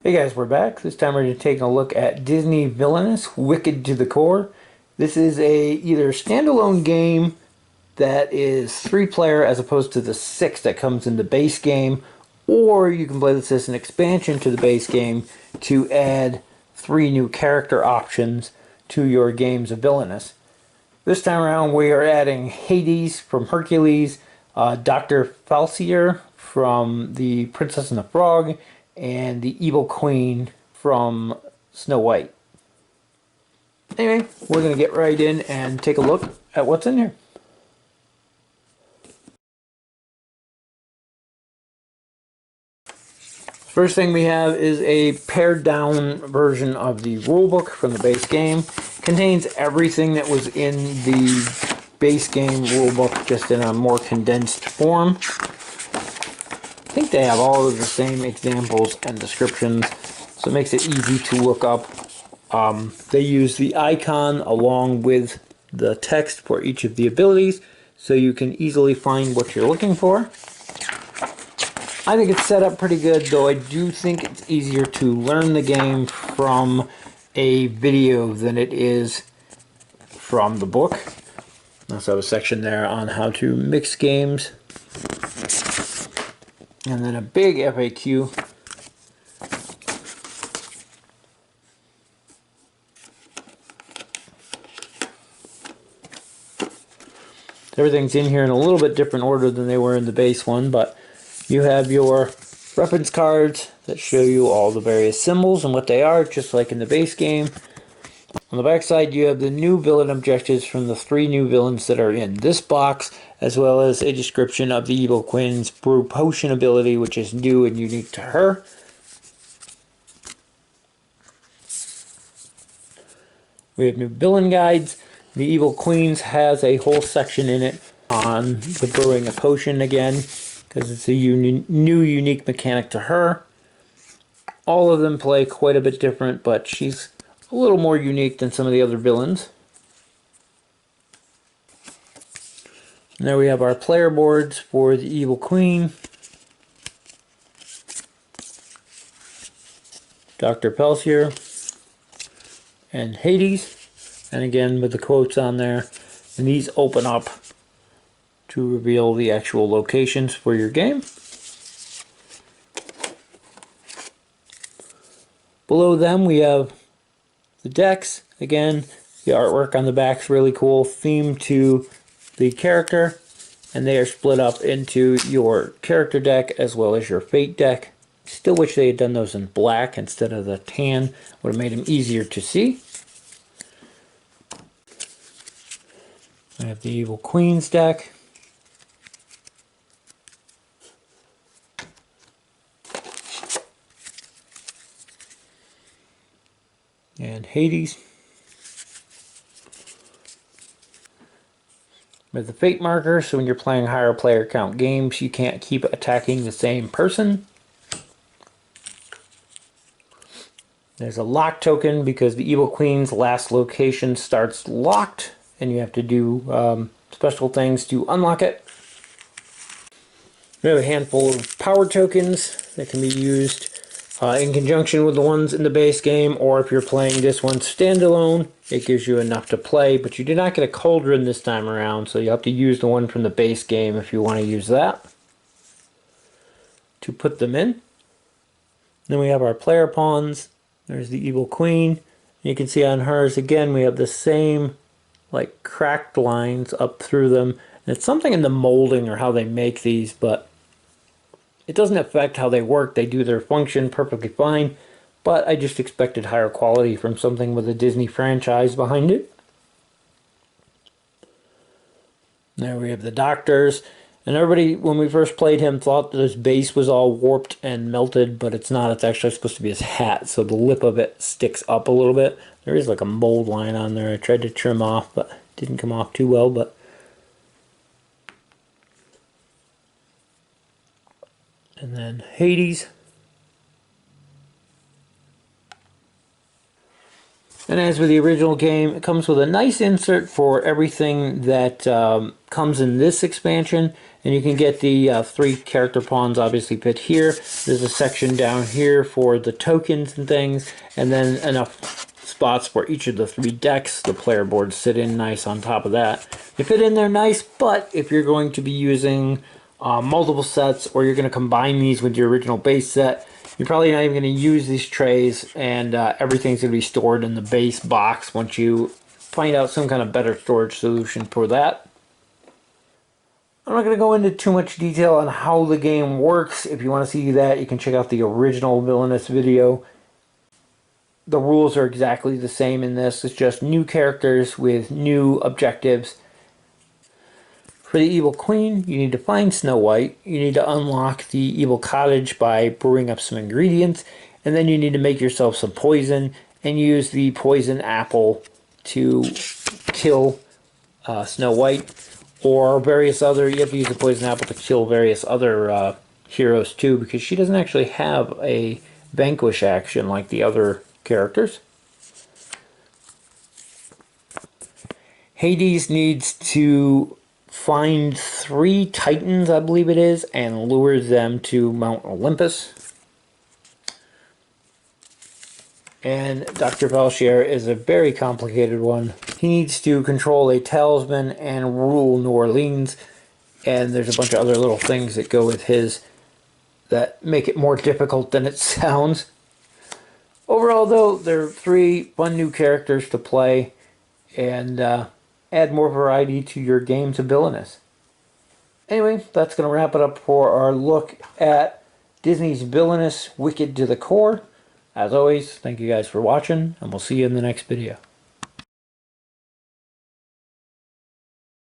Hey guys, we're back. This time we're going to take a look at Disney Villainous, Wicked to the Core. This is a either standalone game that is 3-player as opposed to the 6 that comes in the base game, or you can play this as an expansion to the base game to add 3 new character options to your games of Villainous. This time around we are adding Hades from Hercules, Dr. Falsier from The Princess and the Frog, and the Evil Queen from Snow White. Anyway, we're going to get right in and take a look at what's in here. First thing we have is a pared down version of the rulebook from the base game. Contains everything that was in the base game rulebook, just in a more condensed form. I think they have all of the same examples and descriptions, so it makes it easy to look up. They use the icon along with the text for each of the abilities, so you can easily find what you're looking for. I think it's set up pretty good, though I do think it's easier to learn the game from a video than it is from the book. I also have a section there on how to mix games. And then a big FAQ. Everything's in here in a little bit different order than they were in the base one, but you have your reference cards that show you all the various symbols and what they are, just like in the base game. On the back side, you have the new villain objectives from the 3 new villains that are in this box, as well as a description of the Evil Queen's Brew Potion ability, which is new and unique to her. We have new villain guides. The Evil Queen's has a whole section in it on the brewing a potion again, because it's a new unique mechanic to her. All of them play quite a bit different, but she's a little more unique than some of the other villains. And there we have our player boards for the Evil Queen, Dr. Falsier, and Hades. And again with the quotes on there. And these open up to reveal the actual locations for your game. Below them we have the decks. Again, the artwork on the back is really cool, themed to the character, and they are split up into your character deck as well as your fate deck. Still wish they had done those in black instead of the tan, would have made them easier to see. I have the Evil Queen's deck. And Hades. With the fate marker, so when you're playing higher player count games, you can't keep attacking the same person. There's a lock token because the Evil Queen's last location starts locked, and you have to do special things to unlock it. We have a handful of power tokens that can be used in conjunction with the ones in the base game, or if you're playing this one standalone, it gives you enough to play, but you did not get a cauldron this time around, so you have to use the one from the base game if you want to use that to put them in. Then we have our player pawns. There's the Evil Queen. You can see on hers, again, we have the same like cracked lines up through them. And it's something in the molding or how they make these, but it doesn't affect how they work. They do their function perfectly fine, but I just expected higher quality from something with a Disney franchise behind it. There we have the Doctors. And everybody, when we first played him, thought that his base was all warped and melted, but it's not. It's actually supposed to be his hat, so the lip of it sticks up a little bit. There is like a mold line on there. I tried to trim off, but it didn't come off too well. But and then Hades. And as with the original game, it comes with a nice insert for everything that comes in this expansion. And you can get the 3 character pawns obviously fit here. There's a section down here for the tokens and things. And then enough spots for each of the 3 decks. The player boards sit in nice on top of that. They fit in there nice, but if you're going to be using multiple sets, or you're going to combine these with your original base set, you're probably not even going to use these trays, and everything's going to be stored in the base box once you find out some kind of better storage solution for that. I'm not going to go into too much detail on how the game works. If you want to see that, you can check out the original Villainous video. The rules are exactly the same in this. It's just new characters with new objectives. For the Evil Queen, you need to find Snow White. You need to unlock the Evil Cottage by brewing up some ingredients. And then you need to make yourself some poison and use the poison apple to kill Snow White. Or various other, you have to use the poison apple to kill various other heroes too, because she doesn't actually have a vanquish action like the other characters. Hades needs to find 3 titans, I believe it is, and lure them to Mount Olympus. And Dr. Valshire is a very complicated one. He needs to control a talisman and rule New Orleans. And there's a bunch of other little things that go with his that make it more difficult than it sounds. Overall, though, there are 3 fun new characters to play, and add more variety to your games of Villainous. Anyway, that's going to wrap it up for our look at Disney's Villainous Wicked to the Core. As always, thank you guys for watching, and we'll see you in the next video.